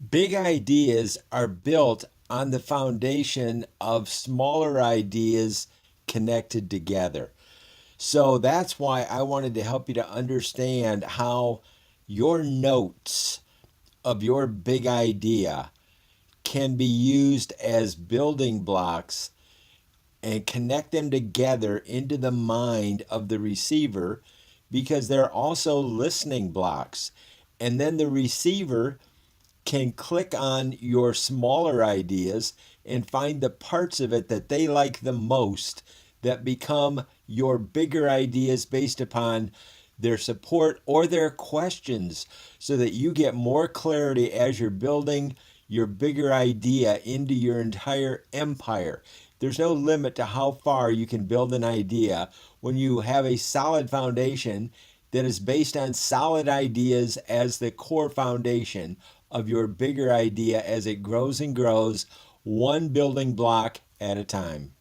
Big ideas are built on the foundation of smaller ideas connected together. So that's why I wanted to help you to understand how your notes of your big idea can be used as building blocks and connect them together into the mind of the receiver because they're also listening blocks. And then the receiver can click on your smaller ideas and find the parts of it that they like the most that become your bigger ideas based upon their support or their questions so that you get more clarity as you're building your bigger idea into your entire empire. There's no limit to how far you can build an idea when you have a solid foundation that is based on solid ideas as the core foundation of your bigger idea as it grows and grows, one building block at a time.